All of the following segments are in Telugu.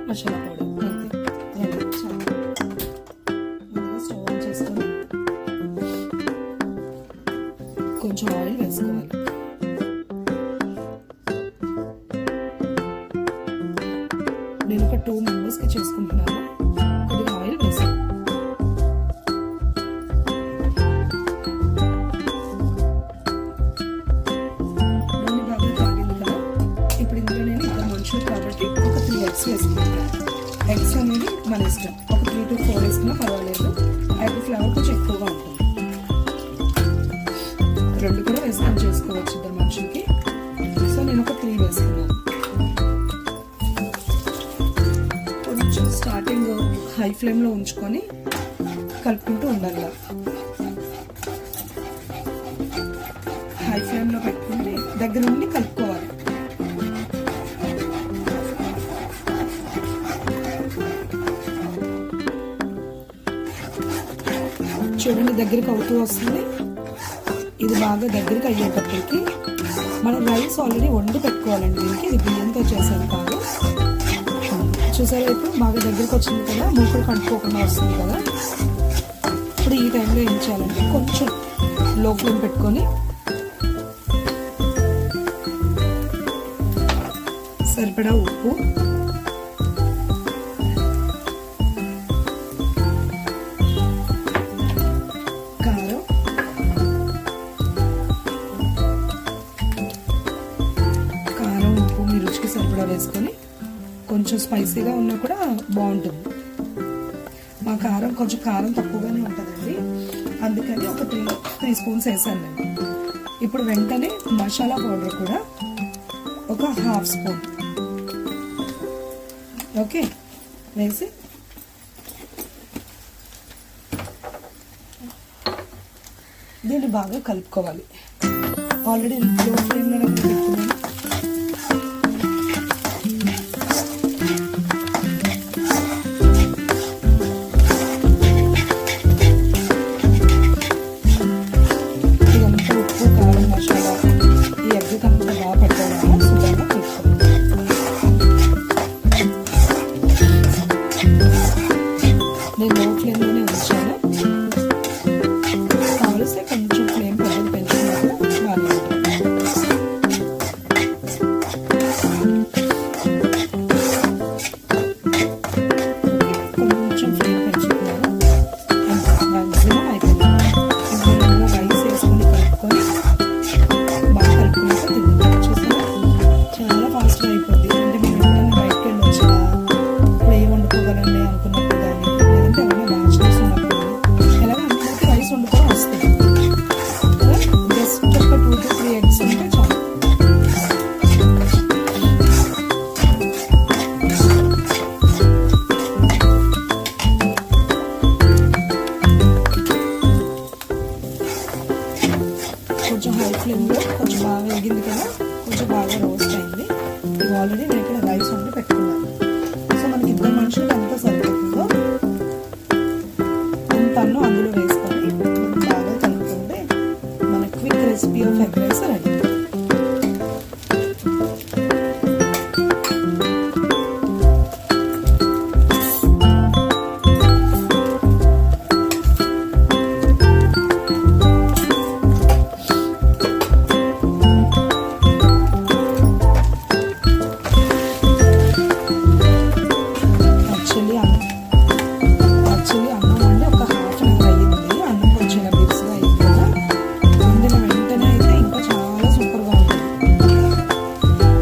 మసాలా పౌడర్ అంతే. స్టవ్ ఆన్ చేసుకొని కొంచెం ఆయిల్ వేసుకోవాలి. నేను ఒక 2 మెంబర్స్కి చేసుకుంటున్నాను. కొద్దిగా ఆయిల్ వేసాను. నూనె బాగా కాగింది కదా. ఇప్పుడు ఇందులో నేను 2 మనుషులు కాబట్టి ఒక 3 ఎగ్స్ వేసుకుంటాను. ఎగ్స్ అనేది మన ఇష్టం. ఒక 3 to 4 వేసుకున్నా పర్వాలేదు. ఎగ్ ఫ్లేవర్ కొంచెం ఎక్కువగా ఉంటుంది. 2 కూడా వేసుకొని చేసుకోవచ్చు 2 మనుషులకి. సో నేను ఒక 3 వేసుకున్నాను. కొంచెం స్టార్టింగ్ హై ఫ్లేమ్లో ఉంచుకొని కలుపుకుంటూ ఉండాలి. హై ఫ్లేమ్లో పెట్టుకుని దగ్గర ఉండి కలుపుకోవాలి. చూడండి దగ్గరికి అవుతూ వస్తుంది. ఇది బాగా దగ్గరికి అయ్యేటప్పటికి మనం రైస్ ఆల్రెడీ వండి పెట్టుకోవాలండి. దీనికి ఇది బియ్యంతో చేసేది కాదు. చూసారా ఇప్పుడు బాగా దగ్గరికి వచ్చింది కదా, మూకుడు కంటుకోకుండా వస్తుంది కదా. ఇప్పుడు ఈ టైంలో ఏం చేయాలంటే కొంచెం లో ఫ్లేమ్ పెట్టుకొని సరిపడా ఉప్పు, కారం, ఉప్పు మీ రుచికి సరిపడా వేసుకొని కొంచెం స్పైసీగా ఉన్నా కూడా బాగుంటుంది. మా కారం కొంచెం కారం తక్కువగానే ఉంటుందండి, అందుకని ఒక 3 స్పూన్స్ వేసాను నేను. ఇప్పుడు వెంటనే మసాలా పౌడర్ కూడా ఒక 1/2 స్పూన్ ఓకే వేసి దీన్ని బాగా కలుపుకోవాలి. ఆల్రెడీ లో ఫ్లేమ్లో పెట్టుకున్నాను. నేను లో ఫ్లేమ్లోనే ఉంచాను. కావలిస్తే కొంచెం ఫ్లేమ్ పెద్దది పెంచుకున్నప్పుడు బాగానే ఉంటుంది. కొంచెం ఫ్లేమ్ పెంచుకున్నాను. మ్యాక్సిమం అయిపోయింది. ఇందులో రైస్ వేసుకొని కలుపుకొని బాగా కలుపుకుంటే తింటాం. చూసారా చాలా ఫాస్ట్గా అయిపోద్ది. అంటే మనం ఎప్పుడైనా బయటకు వెళ్ళి వచ్చినా ఇప్పుడు ఏం వండుకోగలండి అనుకున్నప్పుడు కానీ జస్ట్ ఒక 2 to 3 ఎగ్స్ ఉంటే చాలు. కొంచెం హై ఫ్లేమ్లో కొంచెం బాగా వేగింది కదా, కొంచెం బాగా రోస్ట్ అయింది. ఇది ఆల్రెడీ నేను ఇక్కడ రైస్ వండి పెట్టుకున్నాను. సో మనకి 2 మనుషులకి ఎంత సరిపోతుందో అంతను అందులో వేసుకొని బాగా కలుపుకుంటే మన quick recipe of egg rice ready. Actually అన్నం వండి ఒక 1/2 an hour అయ్యింది. అన్నం కొంచెం ఇలా బిర్సుగా అయింది కదా. వండిన వెంటనే అయితే ఇంకా చాలా సూపర్గా ఉంటుంది.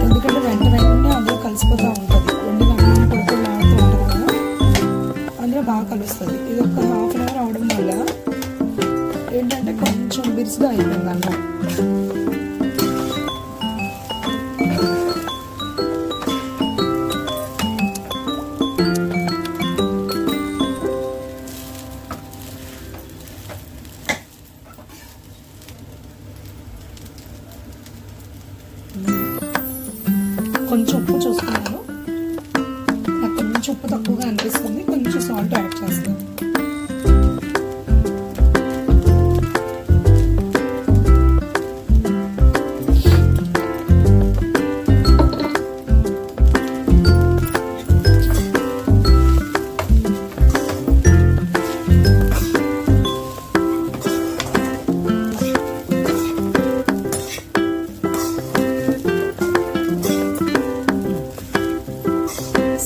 ఎందుకంటే వెంటనే అందులో కలిసిపోతూ ఉంటుంది. వండిన అన్నం పొడిపొడిలాడుతూ ఉంటుంది కదా, అందులో బాగా కలుస్తుంది. ఇది ఒక 1/2 an hour అవడం వల్ల ఏంటంటే కొంచెం బిర్సుగా అయిపోయింది అన్నం. కొంచెం ఉప్పు చూసుకున్నాను. నాకు కొంచెం ఉప్పు తక్కువగా అనిపిస్తుంది. కొంచెం సాల్ట్ యాడ్ చేస్తాను.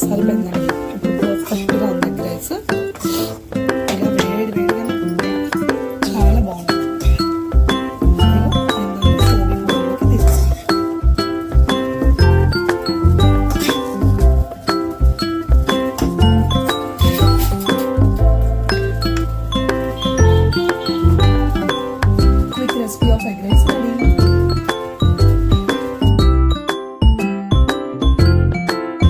సరిపోయిందండి.